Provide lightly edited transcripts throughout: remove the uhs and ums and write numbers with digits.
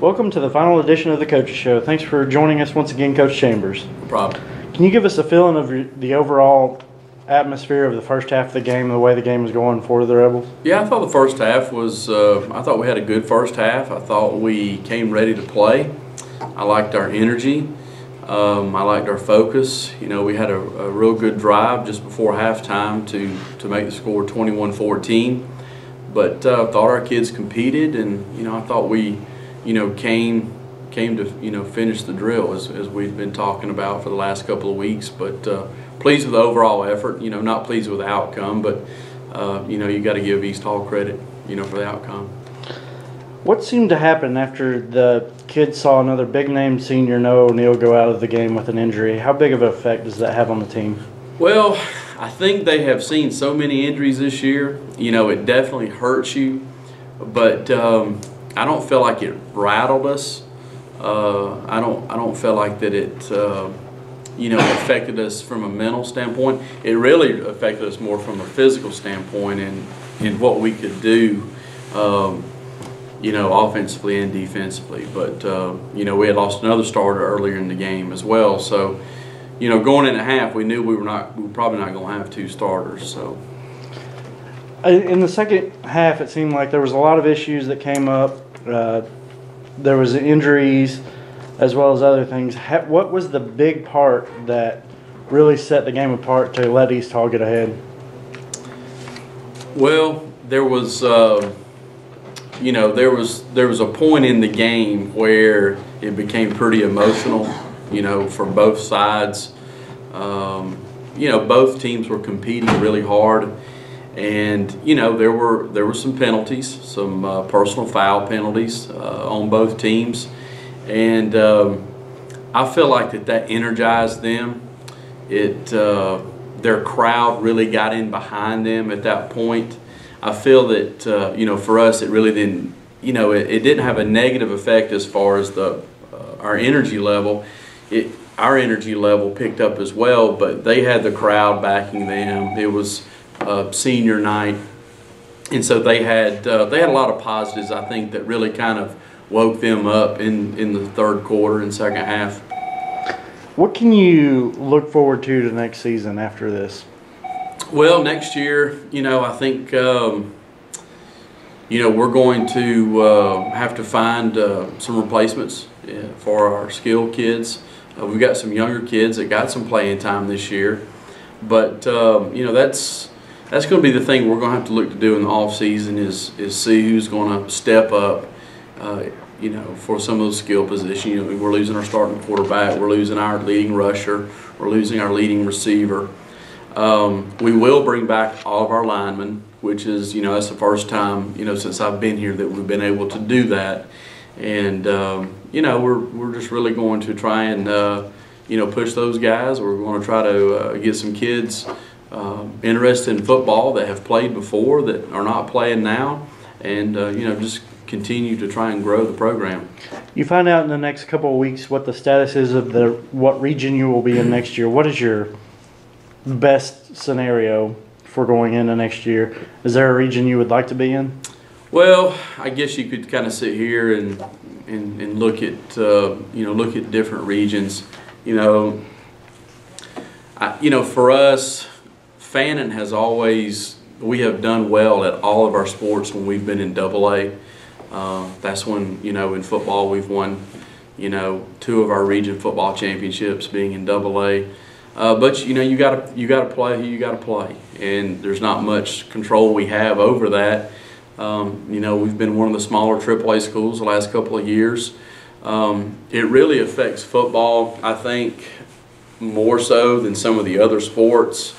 Welcome to the final edition of the Coaches Show. Thanks for joining us once again, Coach Chambers. No problem. Can you give us a feeling of the overall atmosphere of the first half of the game, the way the game was going for the Rebels? Yeah, I thought the first half was, I thought we had a good first half. I thought we came ready to play. I liked our energy. I liked our focus. You know, we had a real good drive just before halftime to make the score 21-14. But thought our kids competed, and, you know, I thought we, you know, came to, you know, finish the drill as we've been talking about for the last couple of weeks. But pleased with the overall effort. You know, not pleased with the outcome, but you know, you got to give East Hall credit, you know, for the outcome. What seemed to happen after the kids saw another big-name senior, Noah O'Neill, go out of the game with an injury? How big of an effect does that have on the team? Well, I think they have seen so many injuries this year. You know, it definitely hurts you, but I don't feel like it rattled us. I don't feel like that it you know, affected us from a mental standpoint. It really affected us more from a physical standpoint and what we could do, you know, offensively and defensively. But you know, we had lost another starter earlier in the game as well. So, you know, going into half, we knew we were probably not going to have two starters. So, in the second half, it seemed like there was a lot of issues that came up. There was injuries as well as other things. What was the big part that really set the game apart to let East Hall get ahead? Well, there was, you know, there was a point in the game where it became pretty emotional, you know, for both sides. You know, both teams were competing really hard, and you know, there were some penalties, some personal foul penalties on both teams, and I feel like that energized them. Their crowd really got in behind them at that point. I feel that you know, for us, it really didn't, you know, it didn't have a negative effect as far as our energy level. Our energy level picked up as well, but they had the crowd backing them. It was senior night, and so they had a lot of positives, I think, that really kind of woke them up in the third quarter and second half. What can you look forward to next season after this? Well, next year, you know, I think you know, we're going to have to find some replacements for our skilled kids. We've got some younger kids that got some playing time this year, but you know, that's going to be the thing we're going to have to look to do in the off season is see who's going to step up. You know, for some of those skill positions. You know, we're losing our starting quarterback, we're losing our leading rusher, we're losing our leading receiver. We will bring back all of our linemen, which is, you know, that's the first time, you know, since I've been here that we've been able to do that. And you know, we're just really going to try and you know, push those guys. We're going to try to get some kids interested in football that have played before that are not playing now, and you know, just continue to try and grow the program. You find out in the next couple of weeks what the status is of what region you will be in next year. What is your best scenario for going into next year? Is there a region you would like to be in? Well, I guess you could kind of sit here and look at you know, look at different regions. You know, you know, for us, Fannin has always, we have done well at all of our sports when we've been in AA. That's when, you know, in football we've won, you know, 2 of our region football championships being in AA. But you know, you gotta play who you gotta play, and there's not much control we have over that. You know, we've been one of the smaller AAA schools the last couple of years. It really affects football, I think, more so than some of the other sports,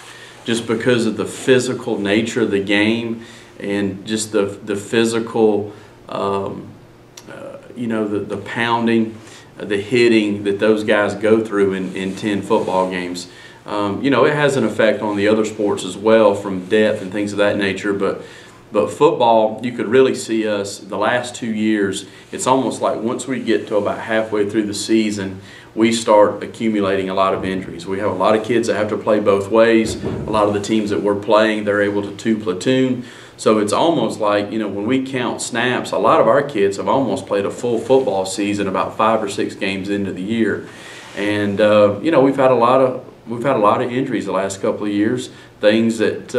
just because of the physical nature of the game and just the physical, you know, the pounding, the hitting that those guys go through in 10 football games. You know, it has an effect on the other sports as well, from depth and things of that nature, but football, you could really see us the last 2 years. It's almost like once we get to about halfway through the season, we start accumulating a lot of injuries. We have a lot of kids that have to play both ways. A lot of the teams that we're playing, they're able to two platoon. So it's almost like, you know, when we count snaps, a lot of our kids have almost played a full football season about 5 or 6 games into the year. And you know, we've had a lot of injuries the last couple of years. Things that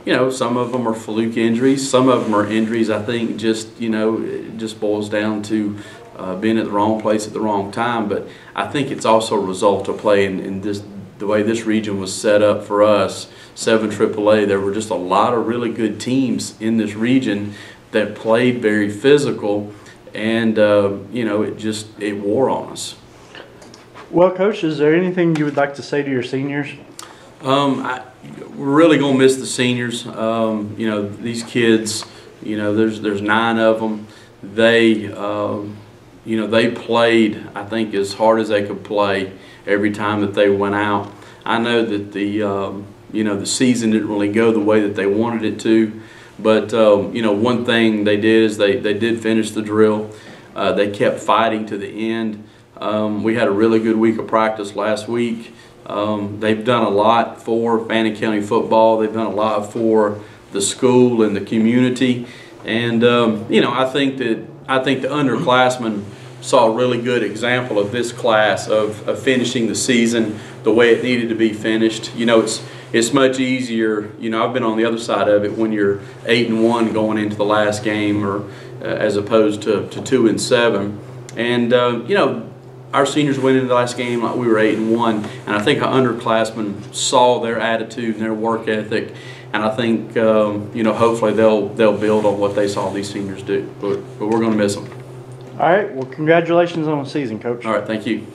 you know, some of them are fluke injuries. Some of them are injuries, I think, just, you know, it just boils down to being at the wrong place at the wrong time. But I think it's also a result of playing in this, the way this region was set up for us, 7 AAA. There were just a lot of really good teams in this region that played very physical, and you know, it wore on us. Well, Coach, is there anything you would like to say to your seniors? We're really gonna miss the seniors. You know, these kids, you know, there's 9 of them. They, you know, they played, I think, as hard as they could play every time that they went out. I know that the, you know, the season didn't really go the way that they wanted it to, but you know, one thing they did is they did finish the drill. They kept fighting to the end. We had a really good week of practice last week. They've done a lot for Fannin County football. They've done a lot for the school and the community. And you know, I think the underclassmen saw a really good example of this class of finishing the season the way it needed to be finished. You know, it's much easier. You know, I've been on the other side of it when you're 8-1 going into the last game, or as opposed to 2-7. And you know, our seniors went into the last game like we were 8-1, and I think our underclassmen saw their attitude and their work ethic, and I think you know, hopefully they'll build on what they saw these seniors do. But we're going to miss them. All right. Well, congratulations on the season, Coach. All right. Thank you.